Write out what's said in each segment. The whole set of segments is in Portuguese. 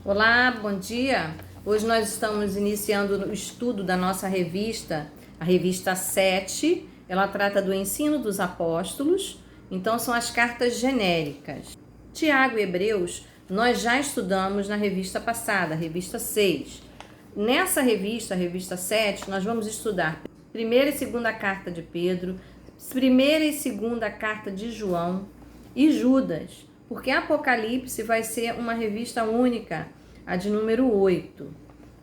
Olá, bom dia! Hoje nós estamos iniciando o estudo da nossa revista, a revista 7. Ela trata do ensino dos apóstolos, então são as cartas genéricas. Tiago e Hebreus nós já estudamos na revista passada, a revista 6. Nessa revista, a revista 7, nós vamos estudar primeira e segunda carta de Pedro, primeira e segunda carta de João e Judas, porque Apocalipse vai ser uma revista única, a de número 8.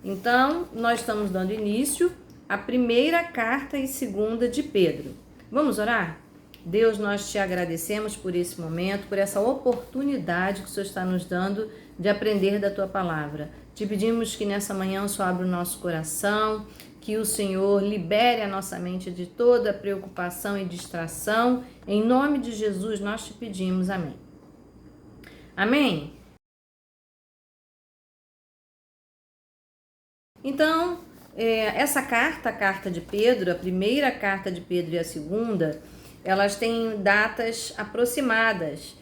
Então, nós estamos dando início à primeira carta e segunda de Pedro. Vamos orar? Deus, nós te agradecemos por esse momento, por essa oportunidade que o Senhor está nos dando de aprender da tua palavra. Te pedimos que nessa manhã o Senhor abra o nosso coração, que o Senhor libere a nossa mente de toda preocupação e distração. Em nome de Jesus nós te pedimos. Amém. Amém? Então, essa carta, a carta de Pedro, a primeira carta de Pedro e a segunda, elas têm datas aproximadas.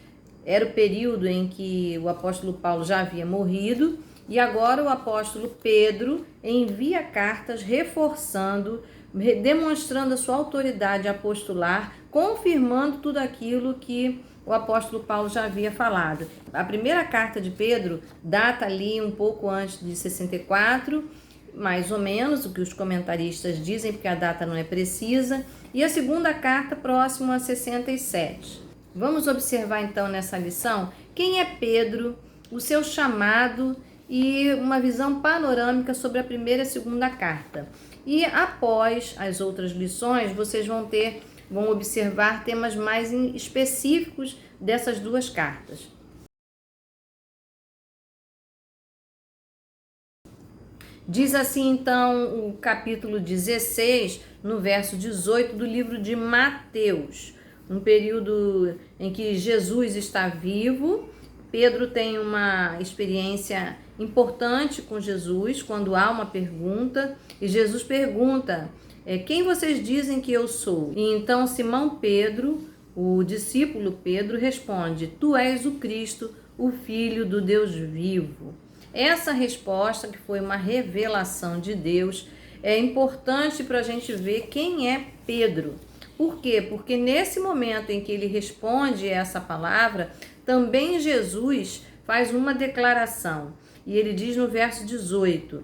Era o período em que o apóstolo Paulo já havia morrido e agora o apóstolo Pedro envia cartas reforçando, demonstrando a sua autoridade apostolar, confirmando tudo aquilo que o apóstolo Paulo já havia falado. A primeira carta de Pedro data ali um pouco antes de 64, mais ou menos, o que os comentaristas dizem, porque a data não é precisa, e a segunda carta próximo a 67. Vamos observar então nessa lição quem é Pedro, o seu chamado e uma visão panorâmica sobre a primeira e segunda carta. E após as outras lições, vocês vão observar temas mais específicos dessas duas cartas. Diz assim então o capítulo 16, no verso 18 do livro de Mateus, um período em que Jesus está vivo. Pedro tem uma experiência importante com Jesus, quando há uma pergunta, e Jesus pergunta, quem vocês dizem que eu sou? E então Simão Pedro, o discípulo Pedro, responde, tu és o Cristo, o Filho do Deus vivo. Essa resposta, que foi uma revelação de Deus, é importante para a gente ver quem é Pedro. Por quê? Porque nesse momento em que ele responde essa palavra, também Jesus faz uma declaração. E ele diz no verso 18,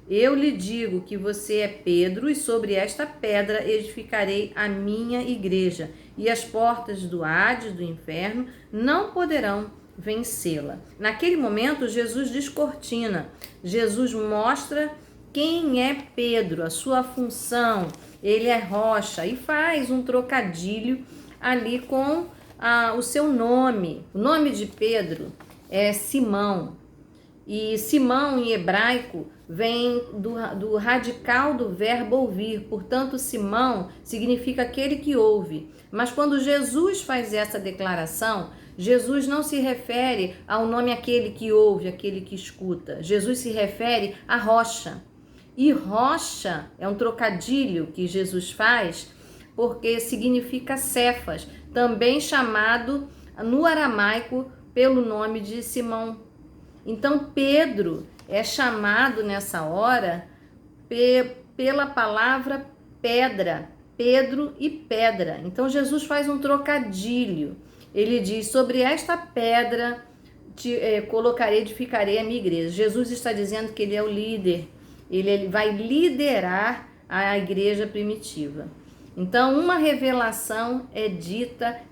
eu lhe digo que você é Pedro e sobre esta pedra edificarei a minha igreja e as portas do Hades, do inferno, não poderão vencê-la. Naquele momento, Jesus descortina, Jesus mostra quem é Pedro, a sua função, ele é rocha e faz um trocadilho ali com o seu nome. O nome de Pedro é Simão e Simão em hebraico vem do radical do verbo ouvir, portanto Simão significa aquele que ouve. Mas quando Jesus faz essa declaração, Jesus não se refere ao nome aquele que ouve, aquele que escuta. Jesus se refere à rocha. E rocha é um trocadilho que Jesus faz porque significa Cefas, também chamado no aramaico pelo nome de Simão. Então Pedro é chamado nessa hora pela palavra pedra, Pedro e pedra. Então Jesus faz um trocadilho. Ele diz, sobre esta pedra edificarei a minha igreja. Jesus está dizendo que ele é o líder, ele vai liderar a igreja primitiva. Então, uma revelação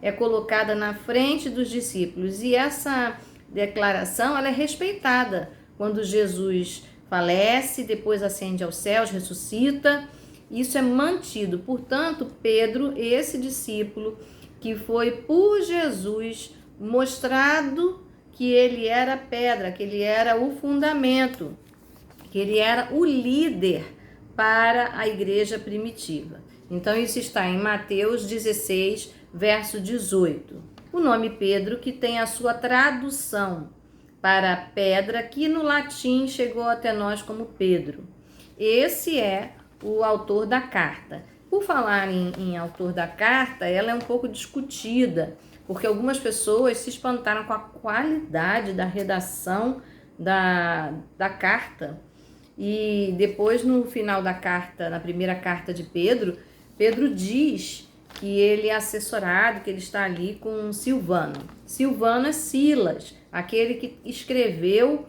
é colocada na frente dos discípulos e essa declaração ela é respeitada quando Jesus falece, depois ascende aos céus, ressuscita. Isso é mantido. Portanto, Pedro, esse discípulo que foi por Jesus mostrado que ele era pedra, que ele era o fundamento, que ele era o líder para a igreja primitiva. Então isso está em Mateus 16, verso 18. O nome Pedro que tem a sua tradução para pedra, que no latim chegou até nós como Pedro. Esse é o autor da carta. Por falar em autor da carta, ela é um pouco discutida, porque algumas pessoas se espantaram com a qualidade da redação da carta. E depois, no final da carta, na primeira carta de Pedro, Pedro diz que ele é assessorado, que ele está ali com Silvano. Silvano é Silas, aquele que escreveu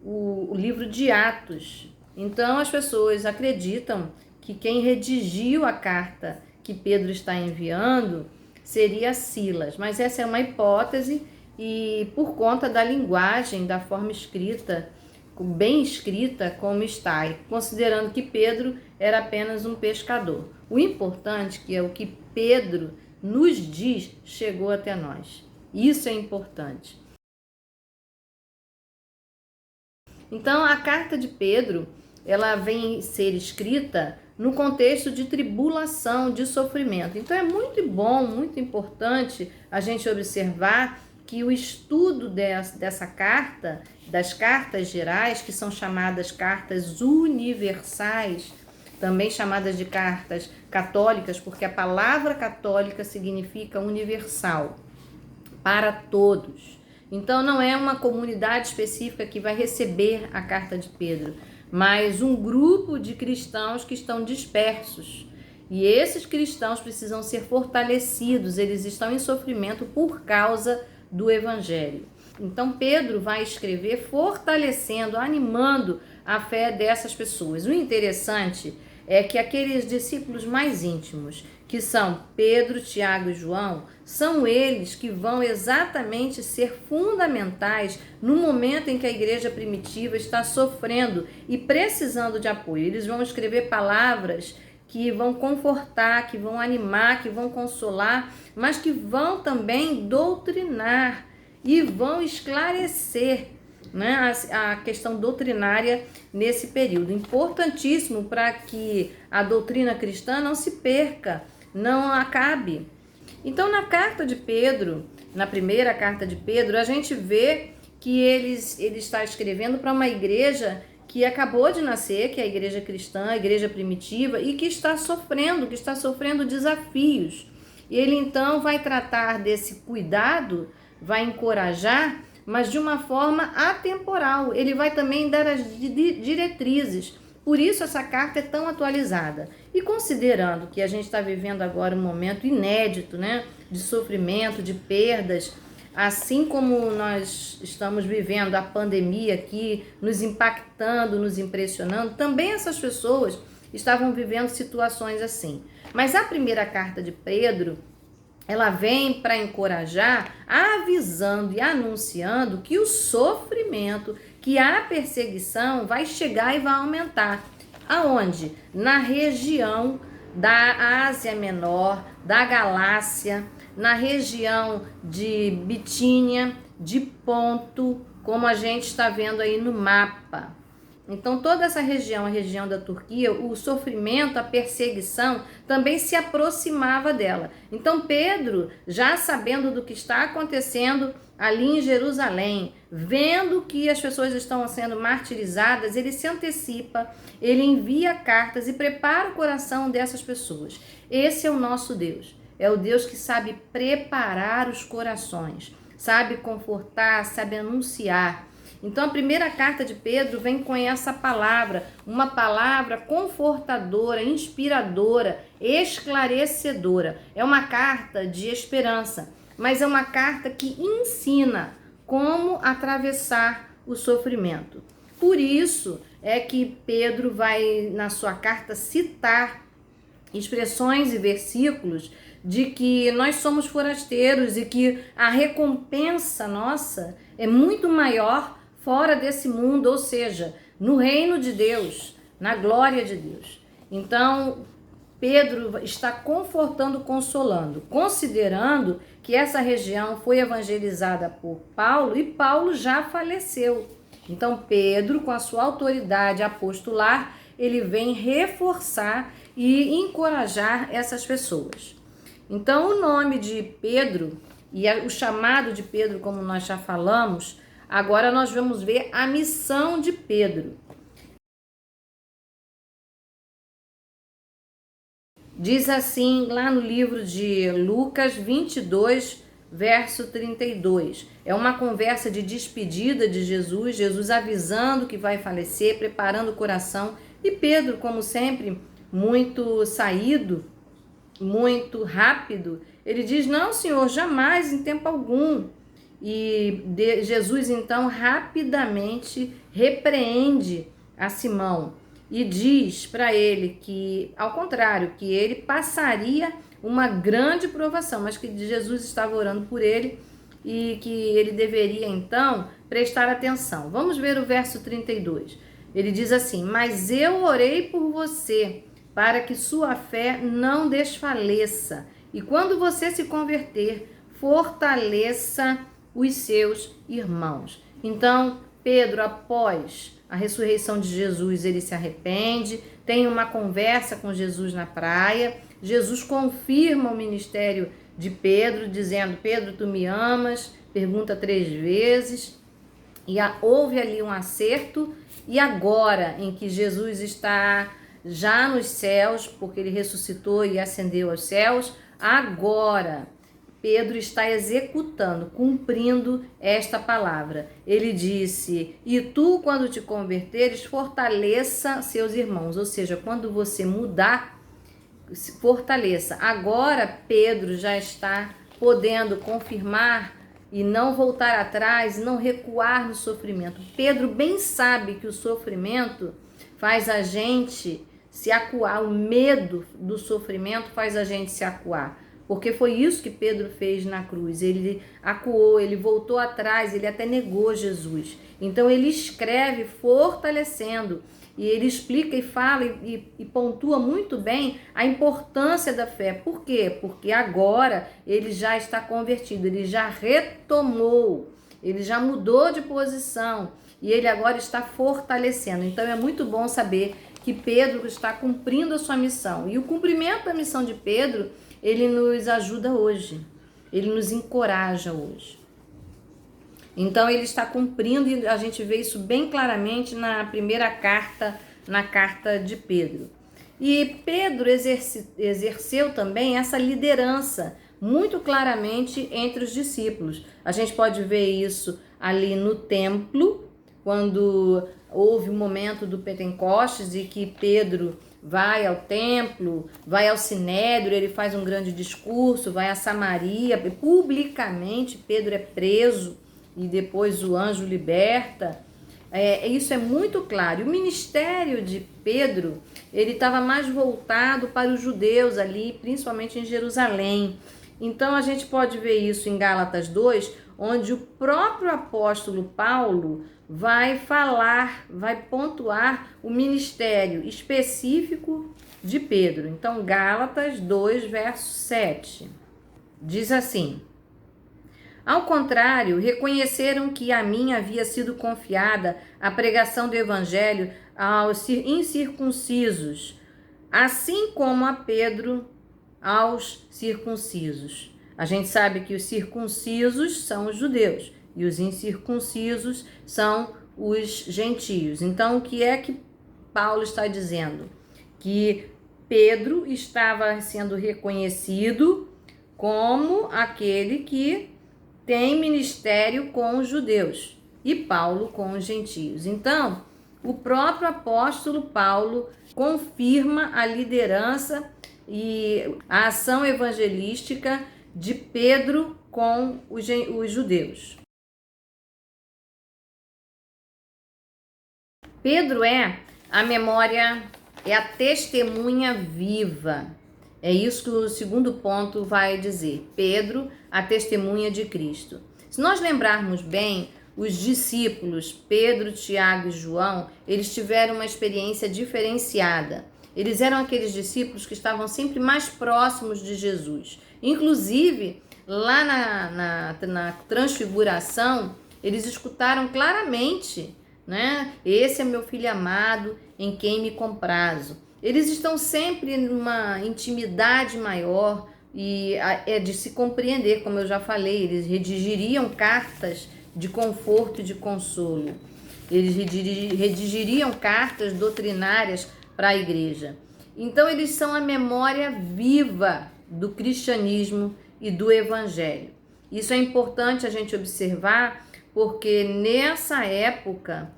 o livro de Atos. Então, as pessoas acreditam que quem redigiu a carta que Pedro está enviando seria Silas. Mas essa é uma hipótese e por conta da linguagem, da forma escrita, bem escrita como está, e considerando que Pedro era apenas um pescador. O importante que é o que Pedro nos diz chegou até nós. Isso é importante. Então, a carta de Pedro, ela vem ser escrita no contexto de tribulação, de sofrimento. Então, é muito bom, muito importante a gente observar que o estudo dessa carta, das cartas gerais, que são chamadas cartas universais, também chamadas de cartas católicas, porque a palavra católica significa universal, para todos. Então, não é uma comunidade específica que vai receber a carta de Pedro, mas um grupo de cristãos que estão dispersos. E esses cristãos precisam ser fortalecidos, eles estão em sofrimento por causa do Evangelho. Então, Pedro vai escrever fortalecendo, animando a fé dessas pessoas. O interessante é que aqueles discípulos mais íntimos, que são Pedro, Tiago e João, são eles que vão exatamente ser fundamentais no momento em que a igreja primitiva está sofrendo e precisando de apoio. Eles vão escrever palavras que vão confortar, que vão animar, que vão consolar, mas que vão também doutrinar e vão esclarecer, né, a questão doutrinária nesse período. Importantíssimo para que a doutrina cristã não se perca, não acabe. Então, na carta de Pedro, na primeira carta de Pedro, a gente vê que ele está escrevendo para uma igreja que acabou de nascer, que é a igreja cristã, a igreja primitiva, e que está sofrendo desafios. E ele então vai tratar desse cuidado, vai encorajar, mas de uma forma atemporal. Ele vai também dar as diretrizes. Por isso essa carta é tão atualizada. E considerando que a gente está vivendo agora um momento inédito, né, de sofrimento, de perdas, assim como nós estamos vivendo a pandemia aqui, nos impactando, nos impressionando, também essas pessoas estavam vivendo situações assim. Mas a primeira carta de Pedro, ela vem para encorajar, avisando e anunciando que o sofrimento, que a perseguição vai chegar e vai aumentar. Aonde? Na região da Ásia Menor, da Galácia, na região de Bitínia, de Ponto, como a gente está vendo aí no mapa. Então, toda essa região, a região da Turquia, o sofrimento, a perseguição também se aproximava dela. Então, Pedro, já sabendo do que está acontecendo ali em Jerusalém, vendo que as pessoas estão sendo martirizadas, ele se antecipa, ele envia cartas e prepara o coração dessas pessoas. Esse é o nosso Deus. É o Deus que sabe preparar os corações, sabe confortar, sabe anunciar. Então, a primeira carta de Pedro vem com essa palavra, uma palavra confortadora, inspiradora, esclarecedora. É uma carta de esperança, mas é uma carta que ensina como atravessar o sofrimento. Por isso é que Pedro vai, na sua carta, citar expressões e versículos de que nós somos forasteiros e que a recompensa nossa é muito maior fora desse mundo, ou seja, no reino de Deus, na glória de Deus. Então, Pedro está confortando, consolando, considerando que essa região foi evangelizada por Paulo e Paulo já faleceu. Então, Pedro, com a sua autoridade apostolar, ele vem reforçar e encorajar essas pessoas. Então, o nome de Pedro e o chamado de Pedro, como nós já falamos, agora nós vamos ver a missão de Pedro. Diz assim lá no livro de Lucas 22, verso 32. É uma conversa de despedida de Jesus, Jesus avisando que vai falecer, preparando o coração. E Pedro, como sempre, muito saído, muito rápido, ele diz: não, Senhor, jamais, em tempo algum. E Jesus, então, rapidamente repreende a Simão e diz para ele que, ao contrário, que ele passaria uma grande provação, mas que Jesus estava orando por ele e que ele deveria, então, prestar atenção. Vamos ver o verso 32. Ele diz assim: mas eu orei por você, para que sua fé não desfaleça, e quando você se converter, fortaleça os seus irmãos. Então, Pedro, após a ressurreição de Jesus, ele se arrepende, tem uma conversa com Jesus na praia. Jesus confirma o ministério de Pedro, dizendo: Pedro, tu me amas? Pergunta 3 vezes. E houve ali um acerto. E agora, em que Jesus está já nos céus, porque ele ressuscitou e ascendeu aos céus, agora Pedro está executando, cumprindo esta palavra. Ele disse: e tu, quando te converteres, fortaleça seus irmãos. Ou seja, quando você mudar, fortaleça. Agora Pedro já está podendo confirmar e não voltar atrás, não recuar no sofrimento. Pedro bem sabe que o sofrimento faz a gente se acuar, o medo do sofrimento faz a gente se acuar. Porque foi isso que Pedro fez na cruz. Ele acuou, ele voltou atrás, ele até negou Jesus. Então ele escreve fortalecendo, e ele explica e fala e pontua muito bem a importância da fé. Por quê? Porque agora ele já está convertido, ele já retomou, ele já mudou de posição e ele agora está fortalecendo. Então é muito bom saber que Pedro está cumprindo a sua missão. E o cumprimento da missão de Pedro, ele nos ajuda hoje, ele nos encoraja hoje. Então ele está cumprindo, e a gente vê isso bem claramente na primeira carta, na carta de Pedro. E Pedro exerceu também essa liderança muito claramente entre os discípulos. A gente pode ver isso ali no templo, quando houve o momento do Pentecostes e que Pedro vai ao templo, vai ao Sinédrio, ele faz um grande discurso, vai a Samaria, publicamente Pedro é preso e depois o anjo liberta. Isso é muito claro. O ministério de Pedro, ele estava mais voltado para os judeus ali, principalmente em Jerusalém. Então a gente pode ver isso em Gálatas 2, onde o próprio apóstolo Paulo vai falar, vai pontuar o ministério específico de Pedro. Então Gálatas 2, verso 7, diz assim: ao contrário, reconheceram que a mim havia sido confiada a pregação do evangelho aos incircuncisos, assim como a Pedro aos circuncisos. A gente sabe que os circuncisos são os judeus e os incircuncisos são os gentios. Então, o que é que Paulo está dizendo? Que Pedro estava sendo reconhecido como aquele que tem ministério com os judeus e Paulo com os gentios. Então, o próprio apóstolo Paulo confirma a liderança e a ação evangelística de Pedro com os judeus. Pedro é a memória, é a testemunha viva. É isso que o segundo ponto vai dizer. Pedro, a testemunha de Cristo. Se nós lembrarmos bem, os discípulos Pedro, Tiago e João, eles tiveram uma experiência diferenciada. Eles eram aqueles discípulos que estavam sempre mais próximos de Jesus. Inclusive, lá na transfiguração, eles escutaram claramente, né? Esse é meu filho amado, em quem me comprazo. Eles estão sempre numa intimidade maior e é de se compreender, como eu já falei, eles redigiriam cartas de conforto e de consolo. Eles redigiriam cartas doutrinárias para a igreja. Então, eles são a memória viva do cristianismo e do evangelho. Isso é importante a gente observar, porque nessa época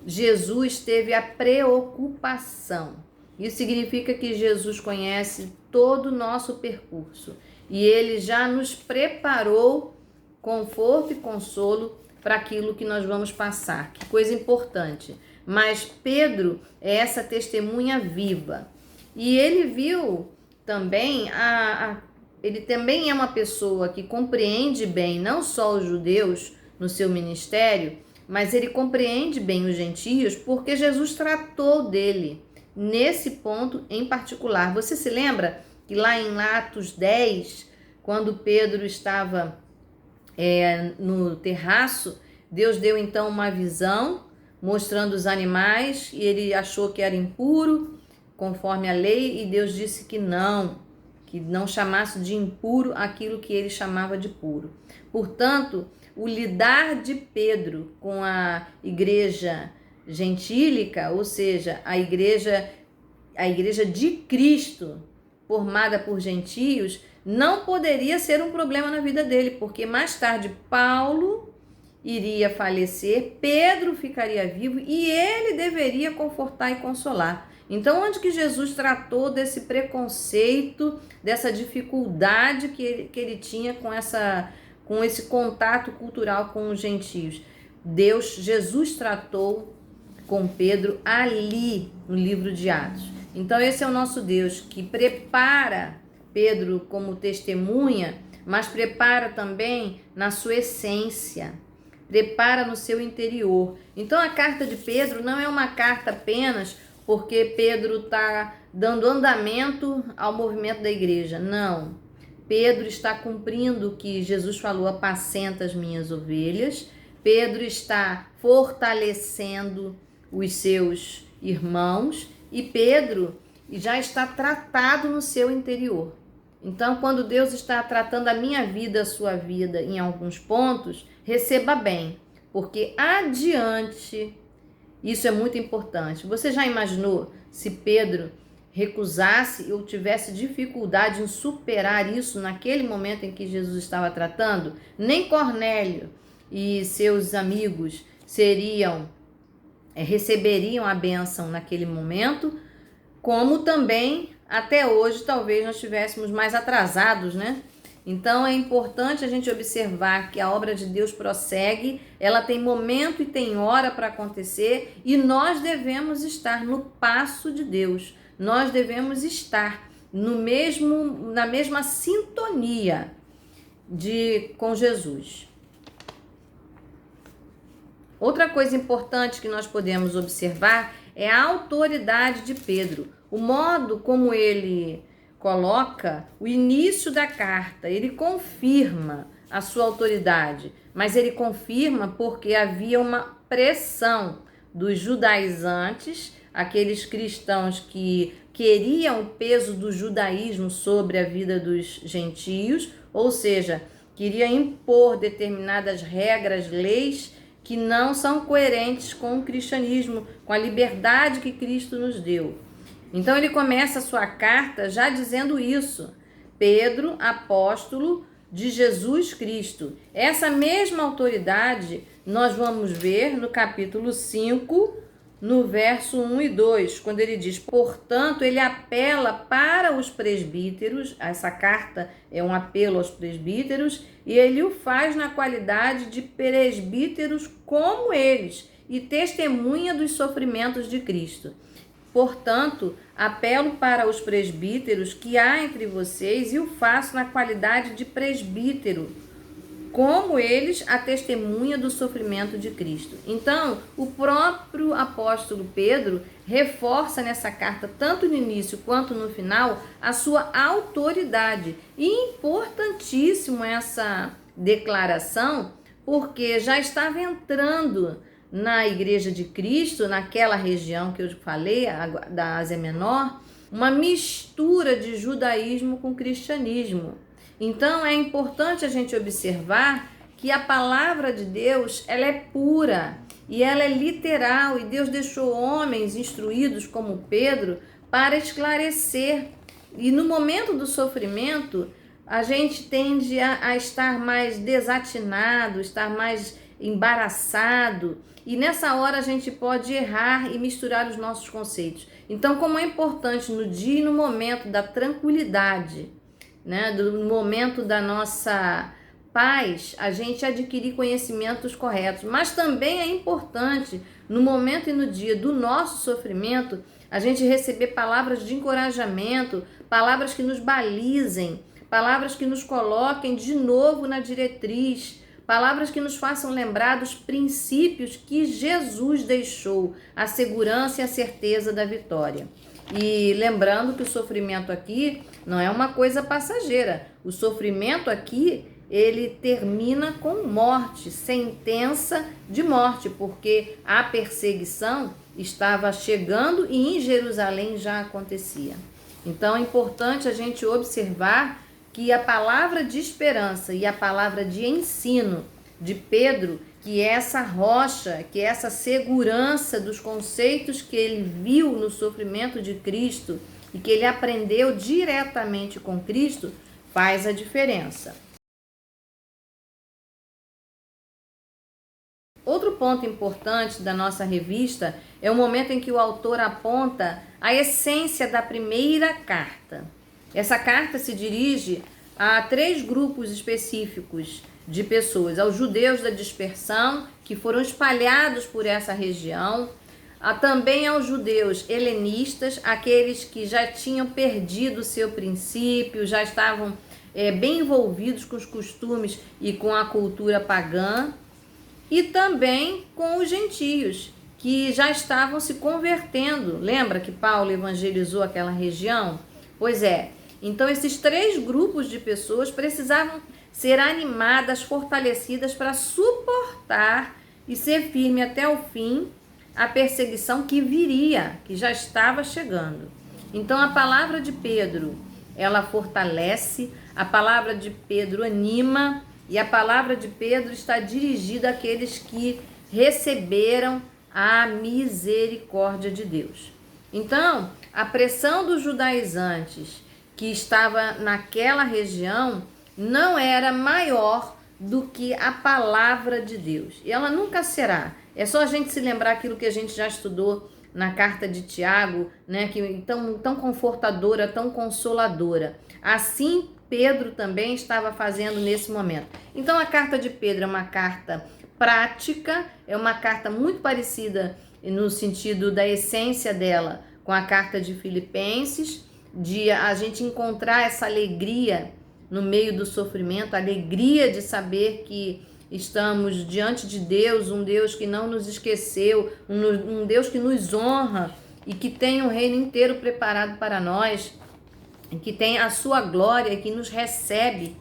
Jesus teve a preocupação. Isso significa que Jesus conhece todo o nosso percurso e ele já nos preparou conforto e consolo para aquilo que nós vamos passar. Que coisa importante. Mas Pedro é essa testemunha viva. E ele viu também, ele também é uma pessoa que compreende bem não só os judeus no seu ministério, mas ele compreende bem os gentios porque Jesus tratou dele nesse ponto em particular. Você se lembra que lá em Atos 10, quando Pedro estava no terraço, Deus deu então uma visão mostrando os animais e ele achou que era impuro conforme a lei e Deus disse que não chamasse de impuro aquilo que ele chamava de puro. Portanto, o lidar de Pedro com a igreja gentílica, ou seja, a igreja de Cristo, formada por gentios, não poderia ser um problema na vida dele, porque mais tarde Paulo iria falecer, Pedro ficaria vivo e ele deveria confortar e consolar. Então, onde que Jesus tratou desse preconceito, dessa dificuldade que ele tinha com esse contato cultural com os gentios? Jesus tratou com Pedro ali no livro de Atos. Então, esse é o nosso Deus que prepara Pedro como testemunha, mas prepara também na sua essência, prepara no seu interior. Então, a carta de Pedro não é uma carta apenas porque Pedro está dando andamento ao movimento da igreja. Não. Pedro está cumprindo o que Jesus falou: apacenta as minhas ovelhas. Pedro está fortalecendo os seus irmãos e Pedro já está tratado no seu interior. Então, quando Deus está tratando a minha vida, a sua vida em alguns pontos, receba bem, porque adiante, isso é muito importante. Você já imaginou se Pedro recusasse ou tivesse dificuldade em superar isso naquele momento em que Jesus estava tratando? Nem Cornélio e seus amigos receberiam a bênção naquele momento, como também até hoje talvez nós estivéssemos mais atrasados, né? Então é importante a gente observar que a obra de Deus prossegue, ela tem momento e tem hora para acontecer e nós devemos estar no passo de Deus, nós devemos estar na mesma sintonia com Jesus. Outra coisa importante que nós podemos observar é a autoridade de Pedro, o modo como ele coloca o início da carta. Ele confirma a sua autoridade, mas ele confirma porque havia uma pressão dos judaizantes, aqueles cristãos que queriam o peso do judaísmo sobre a vida dos gentios, ou seja, queria impor determinadas regras, leis que não são coerentes com o cristianismo, com a liberdade que Cristo nos deu. Então ele começa a sua carta já dizendo isso: Pedro, apóstolo de Jesus Cristo. Essa mesma autoridade nós vamos ver no capítulo 5, no verso 1 e 2, quando ele diz: portanto, ele apela para os presbíteros. Essa carta é um apelo aos presbíteros e ele o faz na qualidade de presbíteros como eles e testemunha dos sofrimentos de Cristo. Portanto, apelo para os presbíteros que há entre vocês e o faço na qualidade de presbítero, como eles a testemunha do sofrimento de Cristo. Então, o próprio apóstolo Pedro reforça nessa carta, tanto no início quanto no final, a sua autoridade. E importantíssimo essa declaração, porque já estava entrando na Igreja de Cristo, naquela região que eu falei, da Ásia Menor, uma mistura de judaísmo com cristianismo. Então, é importante a gente observar que a palavra de Deus, ela é pura e ela é literal, e Deus deixou homens instruídos como Pedro para esclarecer. E no momento do sofrimento, a gente tende a estar mais desatinado, estar mais embaraçado, e nessa hora a gente pode errar e misturar os nossos conceitos. Então, como é importante no dia e no momento da tranquilidade, né, no momento da nossa paz, a gente adquirir conhecimentos corretos, mas também é importante no momento e no dia do nosso sofrimento, a gente receber palavras de encorajamento, palavras que nos balizem, palavras que nos coloquem de novo na diretriz, palavras que nos façam lembrar dos princípios que Jesus deixou, a segurança e a certeza da vitória. E lembrando que o sofrimento aqui não é uma coisa passageira. O sofrimento aqui, ele termina com morte, sentença de morte, porque a perseguição estava chegando e em Jerusalém já acontecia. Então é importante a gente observar que a palavra de esperança e a palavra de ensino de Pedro, que é essa rocha, que é essa segurança dos conceitos que ele viu no sofrimento de Cristo e que ele aprendeu diretamente com Cristo, faz a diferença. Outro ponto importante da nossa revista é o momento em que o autor aponta a essência da primeira carta. Essa carta se dirige a 3 grupos específicos de pessoas: aos judeus da dispersão, que foram espalhados por essa região, também aos judeus helenistas, aqueles que já tinham perdido o seu princípio, já estavam bem envolvidos com os costumes e com a cultura pagã, e também com os gentios, que já estavam se convertendo. Lembra que Paulo evangelizou aquela região? Pois é. Então, esses 3 grupos de pessoas precisavam ser animadas, fortalecidas para suportar e ser firme até o fim a perseguição que viria, que já estava chegando. Então, a palavra de Pedro, ela fortalece, a palavra de Pedro anima, e a palavra de Pedro está dirigida àqueles que receberam a misericórdia de Deus. Então, a pressão dos judaizantes que estava naquela região não era maior do que a palavra de Deus. E ela nunca será. É só a gente se lembrar aquilo que a gente já estudou na carta de Tiago, né, que tão confortadora, tão consoladora. Assim, Pedro também estava fazendo nesse momento. Então, a carta de Pedro é uma carta prática, é uma carta muito parecida no sentido da essência dela com a carta de Filipenses, de a gente encontrar essa alegria no meio do sofrimento, a alegria de saber que estamos diante de Deus, um Deus que não nos esqueceu, um Deus que nos honra e que tem um reino inteiro preparado para nós, que tem a sua glória, que nos recebe.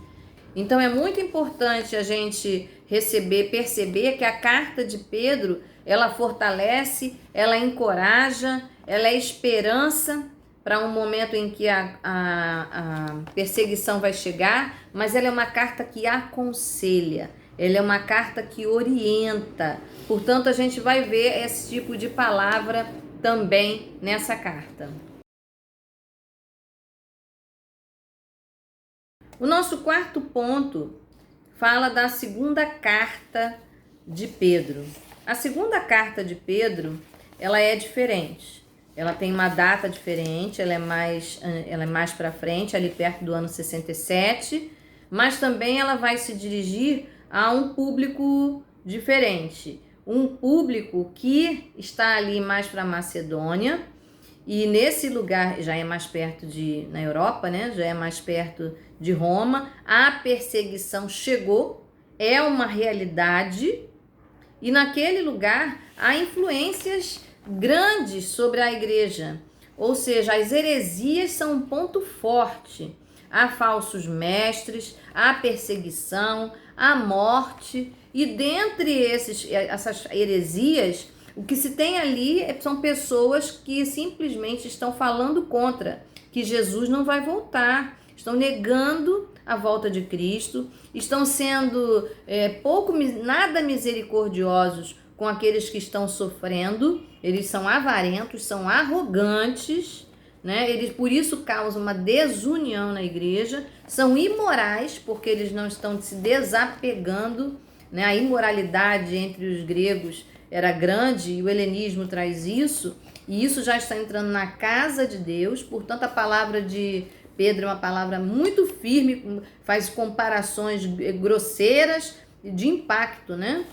Então é muito importante a gente perceber que a carta de Pedro, ela fortalece, ela encoraja, ela é esperança para um momento em que a perseguição vai chegar, mas ela é uma carta que aconselha, ela é uma carta que orienta. Portanto, a gente vai ver esse tipo de palavra também nessa carta. O nosso 4º ponto fala da segunda carta de Pedro. A segunda carta de Pedro, ela é diferente. Ela tem uma data diferente, ela é mais para frente, ali perto do ano 67, mas também ela vai se dirigir a um público diferente. Um público que está ali mais para a Macedônia, e nesse lugar já é mais perto na Europa, né? Já é mais perto de Roma. A perseguição chegou, é uma realidade, e naquele lugar há influências grandes sobre a igreja, ou seja, as heresias são um ponto forte. Há falsos mestres, há perseguição, há morte, e dentre essas heresias, o que se tem ali são pessoas que simplesmente estão falando contra, que Jesus não vai voltar, estão negando a volta de Cristo, estão sendo nada misericordiosos com aqueles que estão sofrendo. Eles são avarentos, são arrogantes, né? Eles por isso causam uma desunião na igreja, são imorais porque eles não estão se desapegando, né? A imoralidade entre os gregos era grande e o helenismo traz isso, e isso já está entrando na casa de Deus. Portanto, a palavra de Pedro é uma palavra muito firme, faz comparações grosseiras de impacto, né?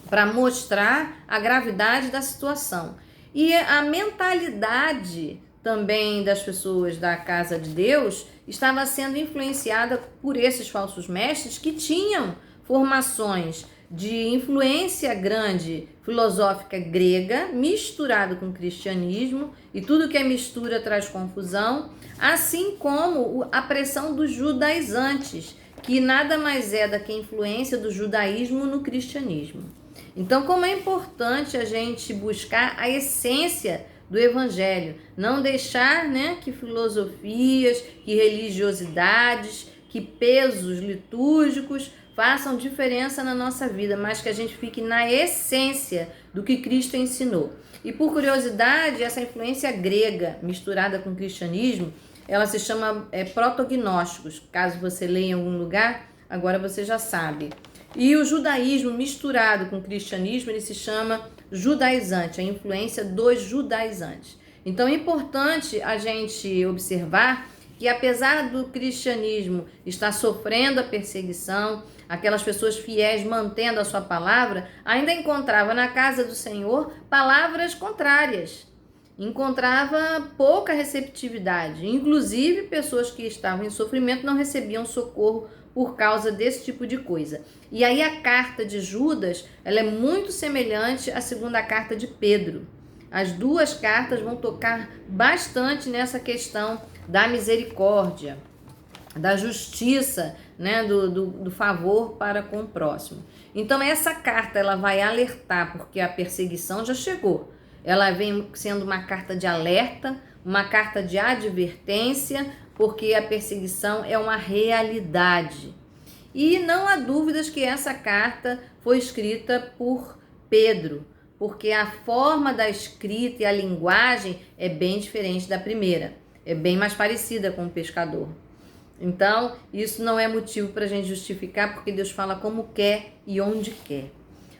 Para mostrar a gravidade da situação. E a mentalidade também das pessoas da casa de Deus estava sendo influenciada por esses falsos mestres que tinham formações de influência grande filosófica grega, misturado com o cristianismo, e tudo que é mistura traz confusão, assim como a pressão dos judaizantes, que nada mais é do que a influência do judaísmo no cristianismo. Então, como é importante a gente buscar a essência do evangelho, não deixar, né, que filosofias, que religiosidades, que pesos litúrgicos façam diferença na nossa vida, mas que a gente fique na essência do que Cristo ensinou. E por curiosidade, essa influência grega misturada com o cristianismo, ela se chama protognósticos. Caso você leia em algum lugar, agora você já sabe. E o judaísmo misturado com o cristianismo, ele se chama judaizante, a influência dos judaizantes. Então é importante a gente observar que apesar do cristianismo estar sofrendo a perseguição, aquelas pessoas fiéis mantendo a sua palavra, ainda encontrava na casa do Senhor palavras contrárias. Encontrava pouca receptividade. Inclusive, pessoas que estavam em sofrimento não recebiam socorro por causa desse tipo de coisa. E aí a carta de Judas, ela é muito semelhante à segunda carta de Pedro. As duas cartas vão tocar bastante nessa questão da misericórdia, da justiça, né, do favor para com o próximo. Então essa carta ela vai alertar, porque a perseguição já chegou. Ela vem sendo uma carta de alerta, uma carta de advertência, porque a perseguição é uma realidade. E não há dúvidas que essa carta foi escrita por Pedro, porque a forma da escrita e a linguagem é bem diferente da primeira, é bem mais parecida com o pescador. Então, isso não é motivo para a gente justificar, porque Deus fala como quer e onde quer.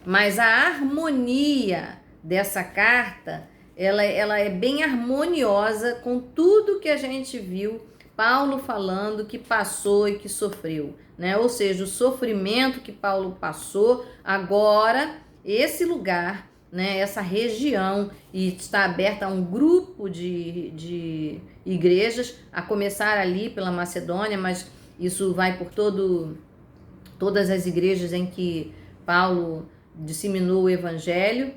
Mas a harmonia dessa carta, ela é bem harmoniosa com tudo que a gente viu Paulo falando que passou e que sofreu, né? Ou seja, o sofrimento que Paulo passou, agora esse lugar, né, essa região, e está aberta a um grupo de igrejas, a começar ali pela Macedônia, mas isso vai por todas as igrejas em que Paulo disseminou o evangelho.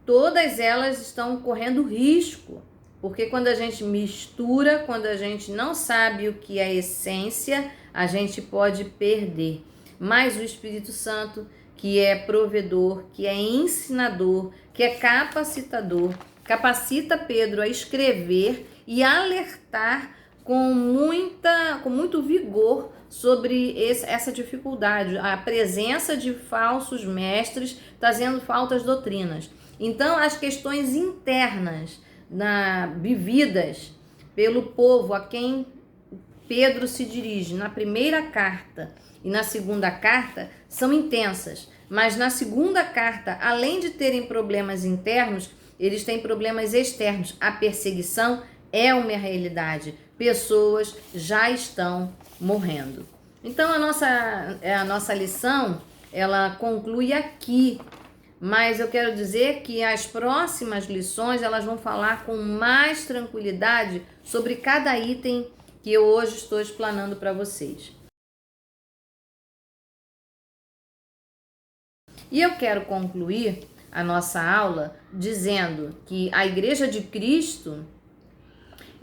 Todas elas estão correndo risco, porque quando a gente mistura, quando a gente não sabe o que é a essência, a gente pode perder. Mas o Espírito Santo, que é provedor, que é ensinador, que é capacitador, capacita Pedro a escrever e alertar com muito vigor sobre essa dificuldade, a presença de falsos mestres trazendo faltas doutrinas. Então, as questões internas vividas pelo povo a quem Pedro se dirige na primeira carta e na segunda carta são intensas, mas na segunda carta, além de terem problemas internos, eles têm problemas externos. A perseguição é uma realidade, pessoas já estão morrendo. Então a nossa lição, ela conclui aqui. Mas eu quero dizer que as próximas lições, elas vão falar com mais tranquilidade sobre cada item que eu hoje estou explanando para vocês. E eu quero concluir a nossa aula dizendo que a Igreja de Cristo,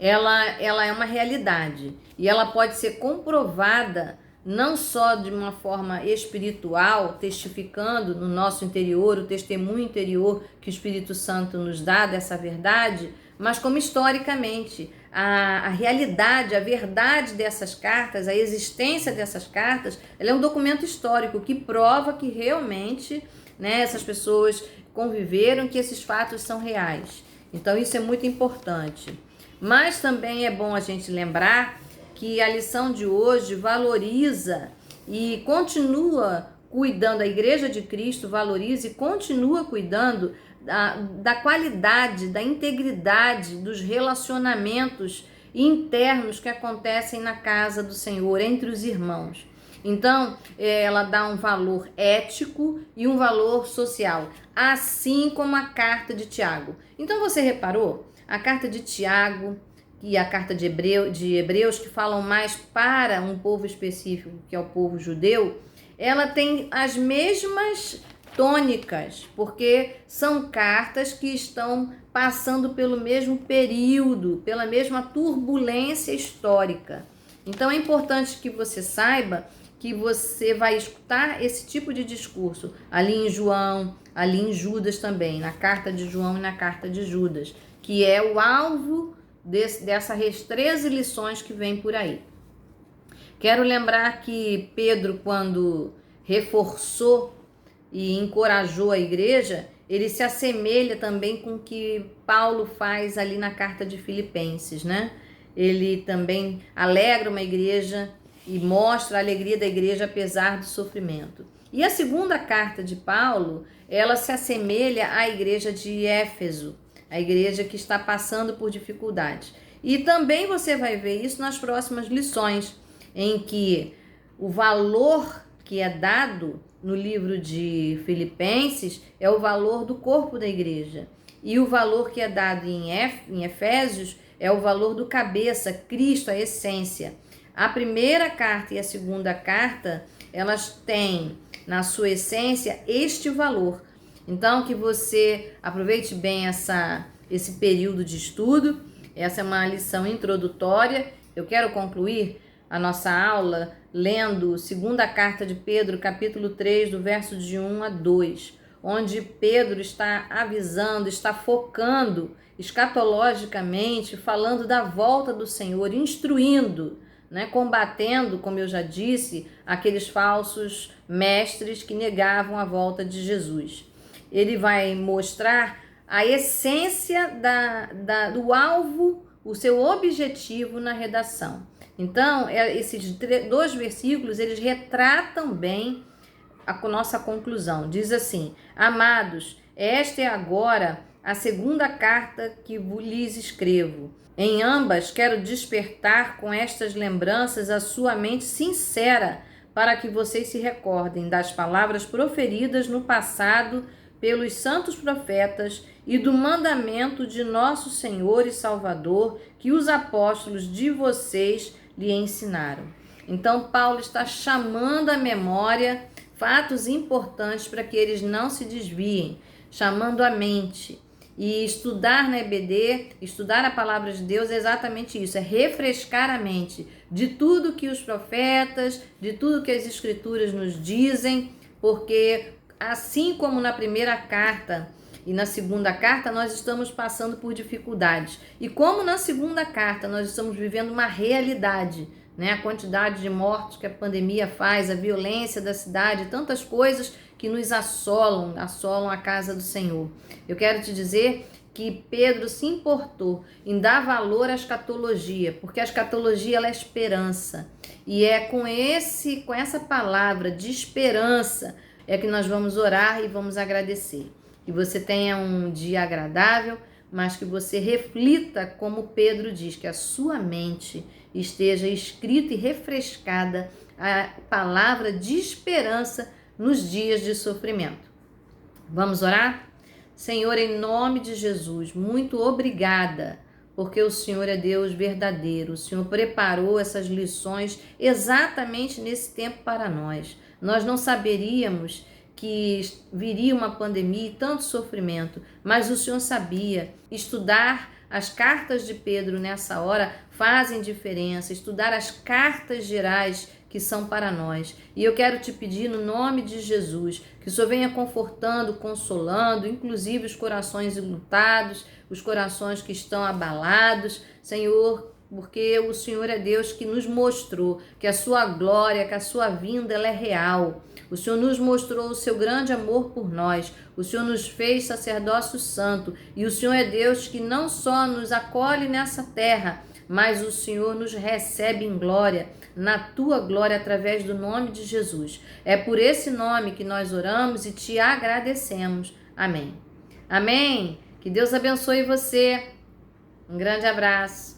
ela é uma realidade e ela pode ser comprovada não só de uma forma espiritual, testificando no nosso interior, o testemunho interior que o Espírito Santo nos dá dessa verdade, mas como historicamente. A realidade, a verdade dessas cartas, a existência dessas cartas, ela é um documento histórico que prova que realmente, né, essas pessoas conviveram, que esses fatos são reais. Então isso é muito importante. Mas também é bom a gente lembrar que a lição de hoje valoriza e continua cuidando, a Igreja de Cristo valoriza e continua cuidando da qualidade, da integridade dos relacionamentos internos que acontecem na casa do Senhor, entre os irmãos. Então, ela dá um valor ético e um valor social, assim como a carta de Tiago. Então, você reparou? A carta de Tiago e a carta de Hebreus, que falam mais para um povo específico, que é o povo judeu, ela tem as mesmas tônicas, porque são cartas que estão passando pelo mesmo período, pela mesma turbulência histórica. Então é importante que você saiba que você vai escutar esse tipo de discurso ali em João, ali em Judas também, na carta de João e na carta de Judas, que é o alvo dessas 13 lições que vem por aí. Quero lembrar que Pedro, quando reforçou e encorajou a igreja, ele se assemelha também com o que Paulo faz ali na carta de Filipenses, né? Ele também alegra uma igreja e mostra a alegria da igreja apesar do sofrimento. E a segunda carta de Paulo, ela se assemelha à igreja de Éfeso, a igreja que está passando por dificuldades. E também você vai ver isso nas próximas lições, em que o valor que é dado no livro de Filipenses é o valor do corpo da igreja. E o valor que é dado em Efésios é o valor do cabeça, Cristo, a essência. A primeira carta e a segunda carta, elas têm na sua essência este valor. Então, que você aproveite bem esse período de estudo. Essa é uma lição introdutória. Eu quero concluir a nossa aula lendo segunda carta de Pedro, capítulo 3, do verso de 1 a 2, onde Pedro está avisando, está focando escatologicamente, falando da volta do Senhor, instruindo, né, combatendo, como eu já disse, aqueles falsos mestres que negavam a volta de Jesus. Ele vai mostrar a essência do alvo, o seu objetivo na redação. Então, esses 2 versículos, eles retratam bem a nossa conclusão. Diz assim: amados, esta é agora a segunda carta que lhes escrevo. Em ambas, quero despertar com estas lembranças a sua mente sincera, para que vocês se recordem das palavras proferidas no passado pelos santos profetas e do mandamento de nosso Senhor e Salvador que os apóstolos de vocês lhe ensinaram. Então, Paulo está chamando à memória fatos importantes para que eles não se desviem, chamando a mente. E estudar na EBD, estudar a palavra de Deus é exatamente isso, é refrescar a mente de tudo que os profetas, de tudo que as escrituras nos dizem, porque assim como na primeira carta e na segunda carta, nós estamos passando por dificuldades. E como na segunda carta nós estamos vivendo uma realidade, né? A quantidade de mortos que a pandemia faz, a violência da cidade, tantas coisas que nos assolam a casa do Senhor. Eu quero te dizer que Pedro se importou em dar valor à escatologia, porque a escatologia ela é esperança. E é com essa palavra de esperança é que nós vamos orar e vamos agradecer. Que você tenha um dia agradável, mas que você reflita, como Pedro diz, que a sua mente esteja escrita e refrescada a palavra de esperança nos dias de sofrimento. Vamos orar? Senhor, em nome de Jesus, muito obrigada, porque o Senhor é Deus verdadeiro. O Senhor preparou essas lições exatamente nesse tempo para nós. Nós não saberíamos que viria uma pandemia e tanto sofrimento, mas o Senhor sabia. Estudar as cartas de Pedro nessa hora fazem diferença, estudar as cartas gerais que são para nós. E eu quero te pedir no nome de Jesus, que o Senhor venha confortando, consolando, inclusive os corações enlutados, os corações que estão abalados. Senhor, porque o Senhor é Deus que nos mostrou que a sua glória, que a sua vinda, ela é real. O Senhor nos mostrou o seu grande amor por nós. O Senhor nos fez sacerdócio santo. E o Senhor é Deus que não só nos acolhe nessa terra, mas o Senhor nos recebe em glória, na tua glória, através do nome de Jesus. É por esse nome que nós oramos e te agradecemos. Amém. Amém. Que Deus abençoe você. Um grande abraço.